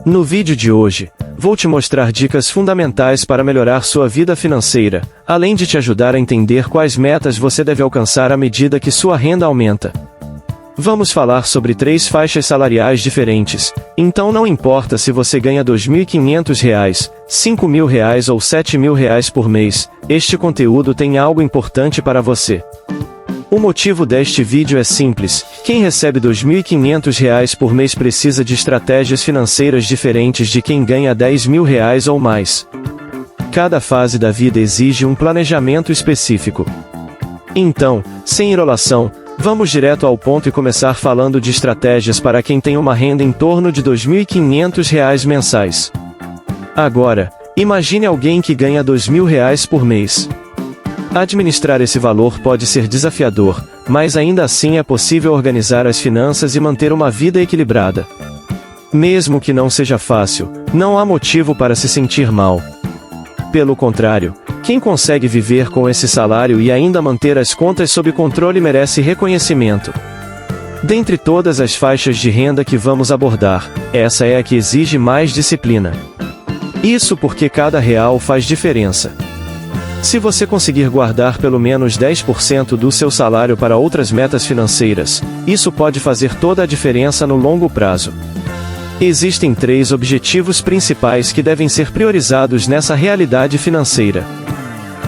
No vídeo de hoje, vou te mostrar dicas fundamentais para melhorar sua vida financeira, além de te ajudar a entender quais metas você deve alcançar à medida que sua renda aumenta. Vamos falar sobre 3 faixas salariais diferentes, então não importa se você ganha R$ 2.500, R$ 5.000 ou R$ 7.000 por mês, este conteúdo tem algo importante para você. O motivo deste vídeo é simples: quem recebe R$ 2.500 por mês precisa de estratégias financeiras diferentes de quem ganha R$ 10.000 ou mais. Cada fase da vida exige um planejamento específico. Então, sem enrolação, vamos direto ao ponto e começar falando de estratégias para quem tem uma renda em torno de R$ 2.500 mensais. Agora, imagine alguém que ganha R$ 2.000 por mês. Administrar esse valor pode ser desafiador, mas ainda assim é possível organizar as finanças e manter uma vida equilibrada. Mesmo que não seja fácil, não há motivo para se sentir mal. Pelo contrário, quem consegue viver com esse salário e ainda manter as contas sob controle merece reconhecimento. Dentre todas as faixas de renda que vamos abordar, essa é a que exige mais disciplina. Isso porque cada real faz diferença. Se você conseguir guardar pelo menos 10% do seu salário para outras metas financeiras, isso pode fazer toda a diferença no longo prazo. Existem 3 objetivos principais que devem ser priorizados nessa realidade financeira.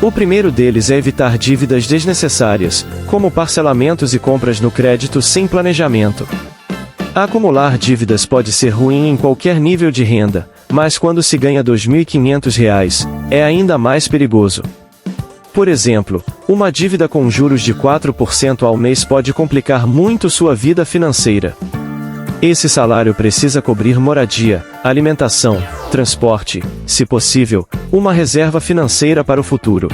O primeiro deles é evitar dívidas desnecessárias, como parcelamentos e compras no crédito sem planejamento. Acumular dívidas pode ser ruim em qualquer nível de renda, mas quando se ganha R$ 2.500, é ainda mais perigoso. Por exemplo, uma dívida com juros de 4% ao mês pode complicar muito sua vida financeira. Esse salário precisa cobrir moradia, alimentação, transporte, se possível, uma reserva financeira para o futuro.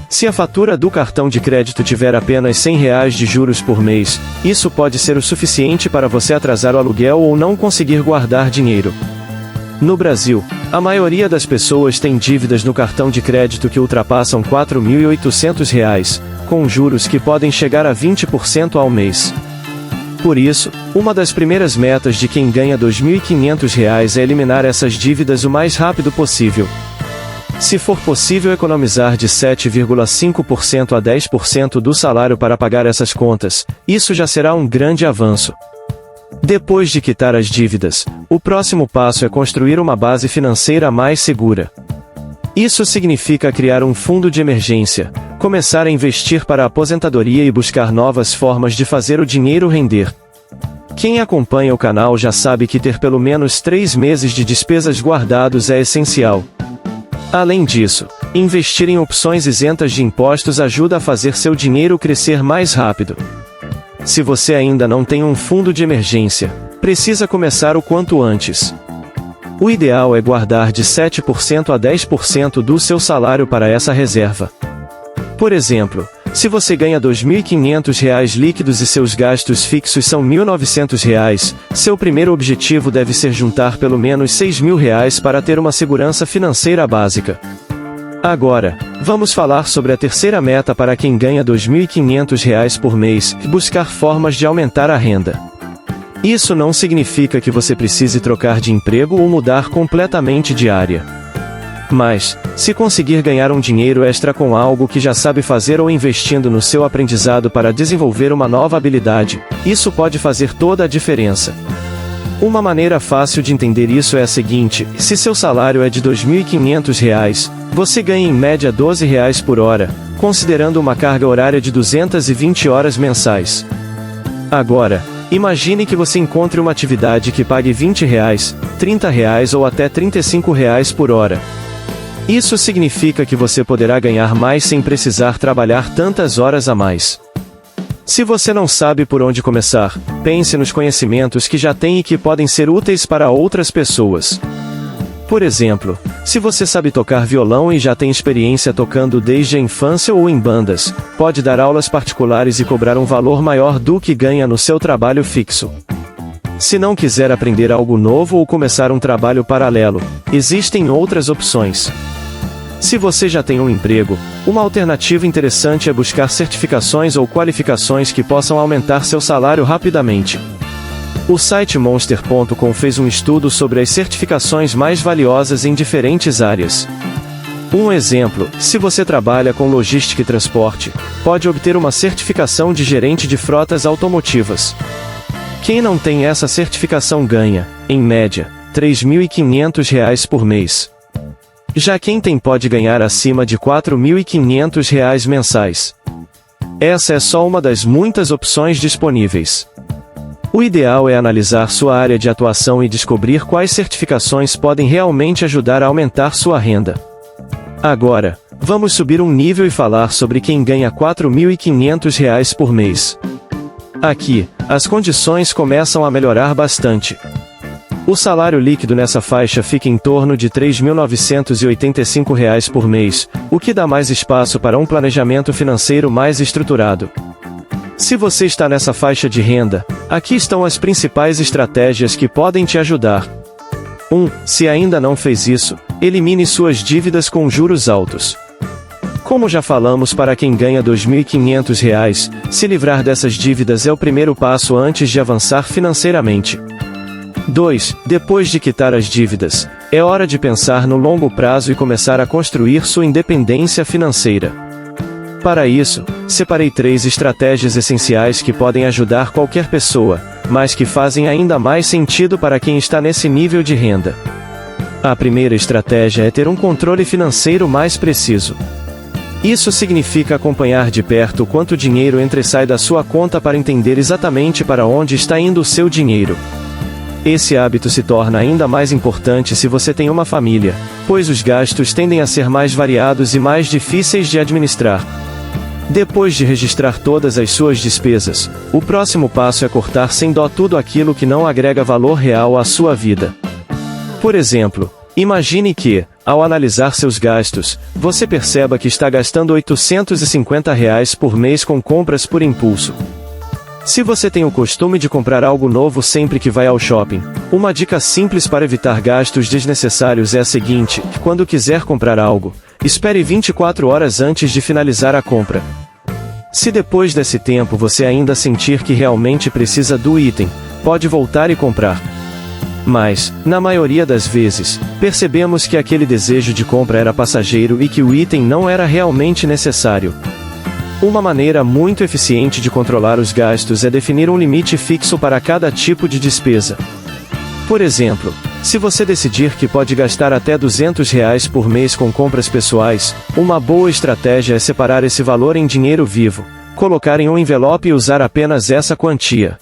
Se a fatura do cartão de crédito tiver apenas R$ 100 de juros por mês, isso pode ser o suficiente para você atrasar o aluguel ou não conseguir guardar dinheiro. No Brasil, a maioria das pessoas tem dívidas no cartão de crédito que ultrapassam R$ 4.800, com juros que podem chegar a 20% ao mês. Por isso, uma das primeiras metas de quem ganha R$ 2.500 é eliminar essas dívidas o mais rápido possível. Se for possível economizar de 7,5% a 10% do salário para pagar essas contas, isso já será um grande avanço. Depois de quitar as dívidas, o próximo passo é construir uma base financeira mais segura. Isso significa criar um fundo de emergência, começar a investir para a aposentadoria e buscar novas formas de fazer o dinheiro render. Quem acompanha o canal já sabe que ter pelo menos 3 meses de despesas guardados é essencial. Além disso, investir em opções isentas de impostos ajuda a fazer seu dinheiro crescer mais rápido. Se você ainda não tem um fundo de emergência, precisa começar o quanto antes. O ideal é guardar de 7% a 10% do seu salário para essa reserva. Por exemplo, se você ganha R$ 2.500 líquidos e seus gastos fixos são R$ 1.900, seu primeiro objetivo deve ser juntar pelo menos R$ 6.000 para ter uma segurança financeira básica. Agora, vamos falar sobre a terceira meta para quem ganha R$ 2.500 por mês: buscar formas de aumentar a renda. Isso não significa que você precise trocar de emprego ou mudar completamente de área. Mas, se conseguir ganhar um dinheiro extra com algo que já sabe fazer ou investindo no seu aprendizado para desenvolver uma nova habilidade, isso pode fazer toda a diferença. Uma maneira fácil de entender isso é a seguinte: se seu salário é de R$ 2.500, você ganha em média R$ 12 por hora, considerando uma carga horária de 220 horas mensais. Agora, imagine que você encontre uma atividade que pague R$ 20, R$ 30 ou até R$ 35 por hora. Isso significa que você poderá ganhar mais sem precisar trabalhar tantas horas a mais. Se você não sabe por onde começar, pense nos conhecimentos que já tem e que podem ser úteis para outras pessoas. Por exemplo, se você sabe tocar violão e já tem experiência tocando desde a infância ou em bandas, pode dar aulas particulares e cobrar um valor maior do que ganha no seu trabalho fixo. Se não quiser aprender algo novo ou começar um trabalho paralelo, existem outras opções. Se você já tem um emprego, uma alternativa interessante é buscar certificações ou qualificações que possam aumentar seu salário rapidamente. O site Monster.com fez um estudo sobre as certificações mais valiosas em diferentes áreas. Um exemplo: se você trabalha com logística e transporte, pode obter uma certificação de gerente de frotas automotivas. Quem não tem essa certificação ganha, em média, R$ 3.500 por mês. Já quem tem pode ganhar acima de R$ 4.500 mensais. Essa é só uma das muitas opções disponíveis. O ideal é analisar sua área de atuação e descobrir quais certificações podem realmente ajudar a aumentar sua renda. Agora, vamos subir um nível e falar sobre quem ganha R$ 4.500 por mês. Aqui, as condições começam a melhorar bastante. O salário líquido nessa faixa fica em torno de R$ 3.985 por mês, o que dá mais espaço para um planejamento financeiro mais estruturado. Se você está nessa faixa de renda, aqui estão as principais estratégias que podem te ajudar. 1. Se ainda não fez isso, elimine suas dívidas com juros altos. Como já falamos, para quem ganha R$ 2.500, se livrar dessas dívidas é o primeiro passo antes de avançar financeiramente. 2. Depois de quitar as dívidas, é hora de pensar no longo prazo e começar a construir sua independência financeira. Para isso, separei 3 estratégias essenciais que podem ajudar qualquer pessoa, mas que fazem ainda mais sentido para quem está nesse nível de renda. A primeira estratégia é ter um controle financeiro mais preciso. Isso significa acompanhar de perto quanto dinheiro entra e sai da sua conta para entender exatamente para onde está indo o seu dinheiro. Esse hábito se torna ainda mais importante se você tem uma família, pois os gastos tendem a ser mais variados e mais difíceis de administrar. Depois de registrar todas as suas despesas, o próximo passo é cortar sem dó tudo aquilo que não agrega valor real à sua vida. Por exemplo, imagine que, ao analisar seus gastos, você perceba que está gastando R$ 850 por mês com compras por impulso. Se você tem o costume de comprar algo novo sempre que vai ao shopping, uma dica simples para evitar gastos desnecessários é a seguinte: quando quiser comprar algo, espere 24 horas antes de finalizar a compra. Se depois desse tempo você ainda sentir que realmente precisa do item, pode voltar e comprar. Mas, na maioria das vezes, percebemos que aquele desejo de compra era passageiro e que o item não era realmente necessário. Uma maneira muito eficiente de controlar os gastos é definir um limite fixo para cada tipo de despesa. Por exemplo, se você decidir que pode gastar até R$ 200 por mês com compras pessoais, uma boa estratégia é separar esse valor em dinheiro vivo, colocar em um envelope e usar apenas essa quantia.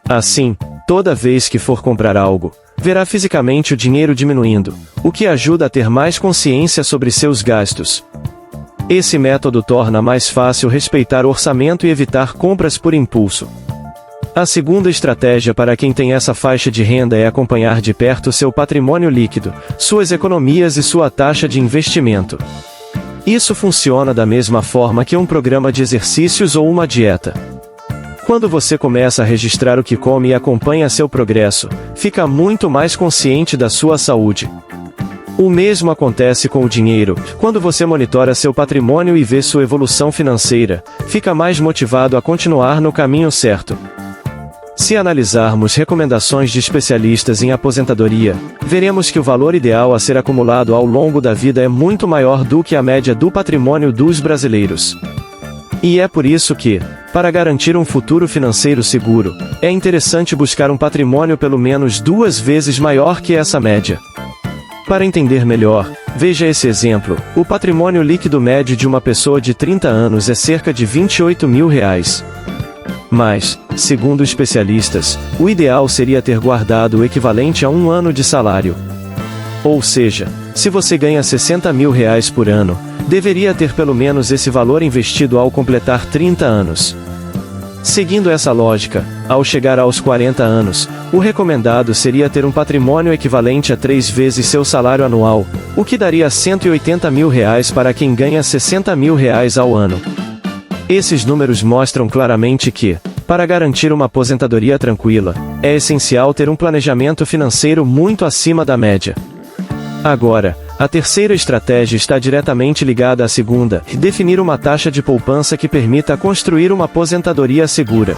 Assim, toda vez que for comprar algo, verá fisicamente o dinheiro diminuindo, o que ajuda a ter mais consciência sobre seus gastos. Esse método torna mais fácil respeitar o orçamento e evitar compras por impulso. A segunda estratégia para quem tem essa faixa de renda é acompanhar de perto seu patrimônio líquido, suas economias e sua taxa de investimento. Isso funciona da mesma forma que um programa de exercícios ou uma dieta. Quando você começa a registrar o que come e acompanha seu progresso, fica muito mais consciente da sua saúde. O mesmo acontece com o dinheiro. Quando você monitora seu patrimônio e vê sua evolução financeira, fica mais motivado a continuar no caminho certo. Se analisarmos recomendações de especialistas em aposentadoria, veremos que o valor ideal a ser acumulado ao longo da vida é muito maior do que a média do patrimônio dos brasileiros. E é por isso que, para garantir um futuro financeiro seguro, é interessante buscar um patrimônio pelo menos 2 vezes maior que essa média. Para entender melhor, veja esse exemplo: o patrimônio líquido médio de uma pessoa de 30 anos é cerca de R$ 28 mil. Mas, segundo especialistas, o ideal seria ter guardado o equivalente a 1 ano de salário. Ou seja, se você ganha R$ 60 mil por ano, deveria ter pelo menos esse valor investido ao completar 30 anos. Seguindo essa lógica, ao chegar aos 40 anos, o recomendado seria ter um patrimônio equivalente a 3 vezes seu salário anual, o que daria R$ 180 mil para quem ganha R$ 60 mil ao ano. Esses números mostram claramente que, para garantir uma aposentadoria tranquila, é essencial ter um planejamento financeiro muito acima da média. Agora, a terceira estratégia está diretamente ligada à segunda: definir uma taxa de poupança que permita construir uma aposentadoria segura.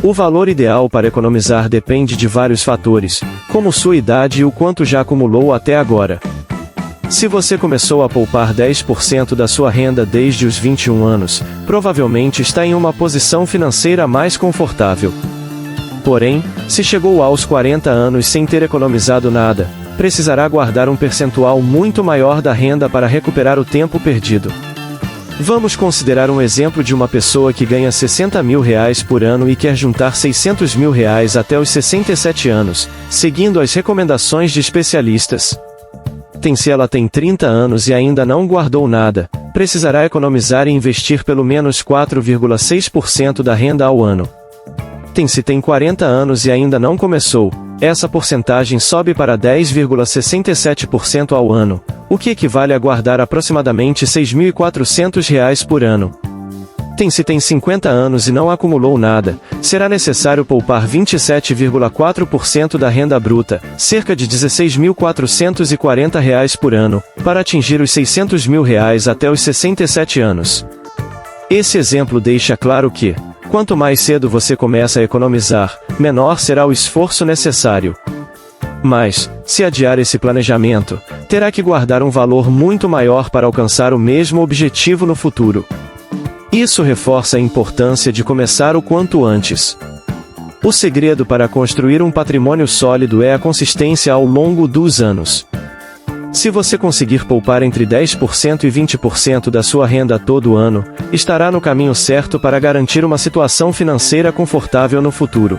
O valor ideal para economizar depende de vários fatores, como sua idade e o quanto já acumulou até agora. Se você começou a poupar 10% da sua renda desde os 21 anos, provavelmente está em uma posição financeira mais confortável. Porém, se chegou aos 40 anos sem ter economizado nada, precisará guardar um percentual muito maior da renda para recuperar o tempo perdido. Vamos considerar um exemplo de uma pessoa que ganha R$60 mil por ano e quer juntar R$600 mil até os 67 anos, seguindo as recomendações de especialistas. Se ela tem 30 anos e ainda não guardou nada, precisará economizar e investir pelo menos 4,6% da renda ao ano. Se tem 40 anos e ainda não começou, essa porcentagem sobe para 10,67% ao ano, o que equivale a guardar aproximadamente R$6.400 por ano. Se tem 50 anos e não acumulou nada, será necessário poupar 27,4% da renda bruta, cerca de R$16.440 por ano, para atingir os R$600 mil até os 67 anos. Esse exemplo deixa claro que, quanto mais cedo você começa a economizar, menor será o esforço necessário. Mas, se adiar esse planejamento, terá que guardar um valor muito maior para alcançar o mesmo objetivo no futuro. Isso reforça a importância de começar o quanto antes. O segredo para construir um patrimônio sólido é a consistência ao longo dos anos. Se você conseguir poupar entre 10% e 20% da sua renda todo ano, estará no caminho certo para garantir uma situação financeira confortável no futuro.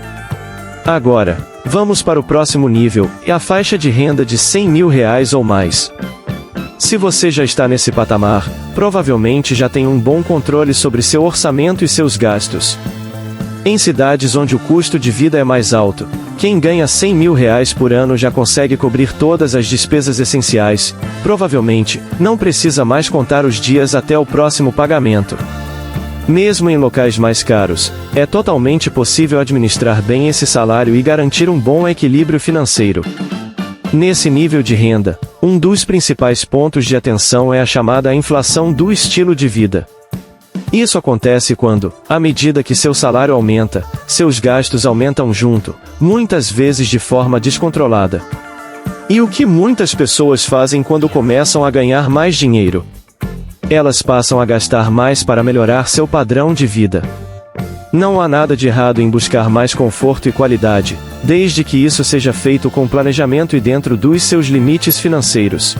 Agora, vamos para o próximo nível, a faixa de renda de R$100 mil ou mais. Se você já está nesse patamar, provavelmente já tem um bom controle sobre seu orçamento e seus gastos. Em cidades onde o custo de vida é mais alto, quem ganha R$100 mil por ano já consegue cobrir todas as despesas essenciais, provavelmente, não precisa mais contar os dias até o próximo pagamento. Mesmo em locais mais caros, é totalmente possível administrar bem esse salário e garantir um bom equilíbrio financeiro. Nesse nível de renda, um dos principais pontos de atenção é a chamada inflação do estilo de vida. Isso acontece quando, à medida que seu salário aumenta, seus gastos aumentam junto, muitas vezes de forma descontrolada. E o que muitas pessoas fazem quando começam a ganhar mais dinheiro? Elas passam a gastar mais para melhorar seu padrão de vida. Não há nada de errado em buscar mais conforto e qualidade, desde que isso seja feito com planejamento e dentro dos seus limites financeiros.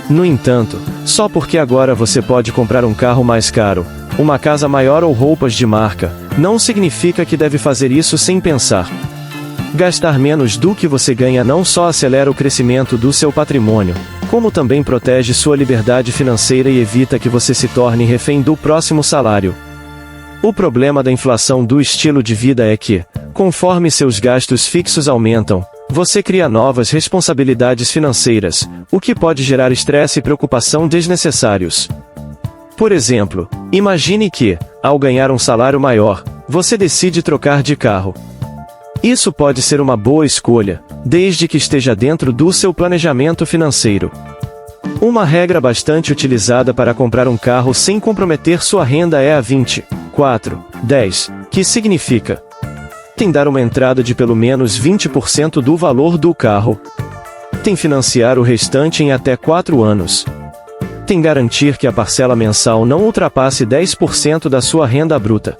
No entanto, só porque agora você pode comprar um carro mais caro, uma casa maior ou roupas de marca, não significa que deve fazer isso sem pensar. Gastar menos do que você ganha não só acelera o crescimento do seu patrimônio, como também protege sua liberdade financeira e evita que você se torne refém do próximo salário. O problema da inflação do estilo de vida é que, conforme seus gastos fixos aumentam, você cria novas responsabilidades financeiras, o que pode gerar estresse e preocupação desnecessários. Por exemplo, imagine que, ao ganhar um salário maior, você decide trocar de carro. Isso pode ser uma boa escolha, desde que esteja dentro do seu planejamento financeiro. Uma regra bastante utilizada para comprar um carro sem comprometer sua renda é a 20-4-10, que significa dar uma entrada de pelo menos 20% do valor do carro. Financiar o restante em até 4 anos. Garantir que a parcela mensal não ultrapasse 10% da sua renda bruta.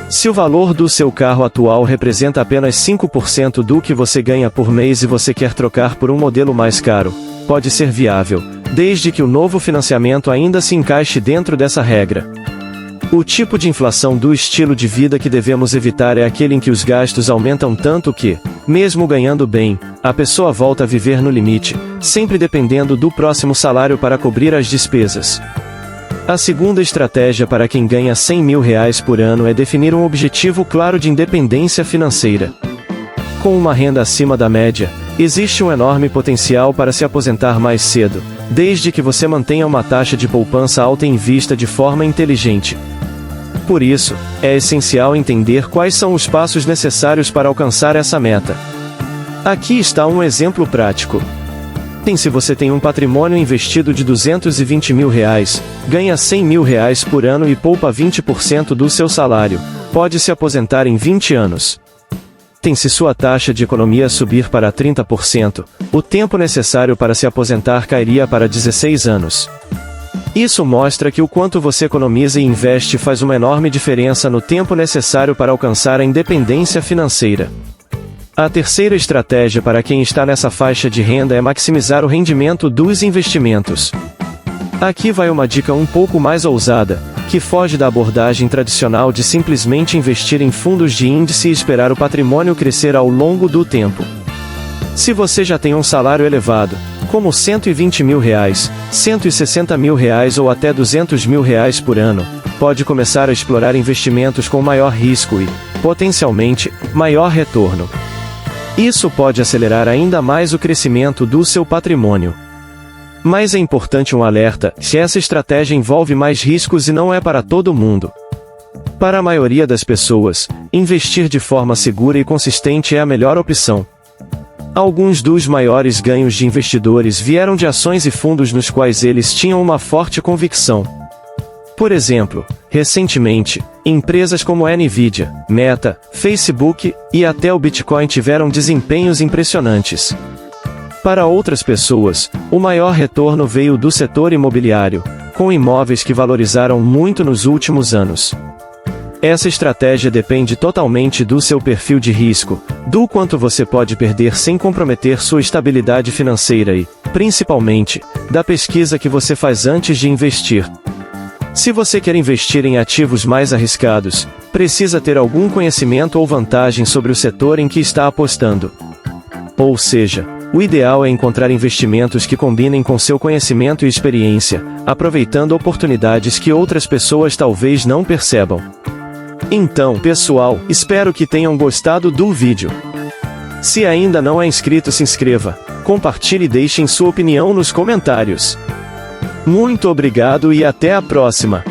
Se o valor do seu carro atual representa apenas 5% do que você ganha por mês e você quer trocar por um modelo mais caro, pode ser viável, desde que o novo financiamento ainda se encaixe dentro dessa regra. O tipo de inflação do estilo de vida que devemos evitar é aquele em que os gastos aumentam tanto que, mesmo ganhando bem, a pessoa volta a viver no limite, sempre dependendo do próximo salário para cobrir as despesas. A segunda estratégia para quem ganha R$100 mil por ano é definir um objetivo claro de independência financeira. Com uma renda acima da média, existe um enorme potencial para se aposentar mais cedo, desde que você mantenha uma taxa de poupança alta e invista de forma inteligente. Por isso, é essencial entender quais são os passos necessários para alcançar essa meta. Aqui está um exemplo prático. Se você tem um patrimônio investido de R$220 mil, ganha R$100 mil por ano e poupa 20% do seu salário, pode se aposentar em 20 anos. Se sua taxa de economia subir para 30%, o tempo necessário para se aposentar cairia para 16 anos. Isso mostra que o quanto você economiza e investe faz uma enorme diferença no tempo necessário para alcançar a independência financeira. A terceira estratégia para quem está nessa faixa de renda é maximizar o rendimento dos investimentos. Aqui vai uma dica um pouco mais ousada, que foge da abordagem tradicional de simplesmente investir em fundos de índice e esperar o patrimônio crescer ao longo do tempo. Se você já tem um salário elevado, como R$120 mil, R$160 mil ou até R$200 mil por ano, pode começar a explorar investimentos com maior risco e, potencialmente, maior retorno. Isso pode acelerar ainda mais o crescimento do seu patrimônio. Mas é importante um alerta: se essa estratégia envolve mais riscos e não é para todo mundo. Para a maioria das pessoas, investir de forma segura e consistente é a melhor opção. Alguns dos maiores ganhos de investidores vieram de ações e fundos nos quais eles tinham uma forte convicção. Por exemplo, recentemente, empresas como a Nvidia, Meta, Facebook e até o Bitcoin tiveram desempenhos impressionantes. Para outras pessoas, o maior retorno veio do setor imobiliário, com imóveis que valorizaram muito nos últimos anos. Essa estratégia depende totalmente do seu perfil de risco, do quanto você pode perder sem comprometer sua estabilidade financeira e, principalmente, da pesquisa que você faz antes de investir. Se você quer investir em ativos mais arriscados, precisa ter algum conhecimento ou vantagem sobre o setor em que está apostando. Ou seja, o ideal é encontrar investimentos que combinem com seu conhecimento e experiência, aproveitando oportunidades que outras pessoas talvez não percebam. Então, pessoal, espero que tenham gostado do vídeo. Se ainda não é inscrito, se inscreva, compartilhe e deixem sua opinião nos comentários. Muito obrigado e até a próxima!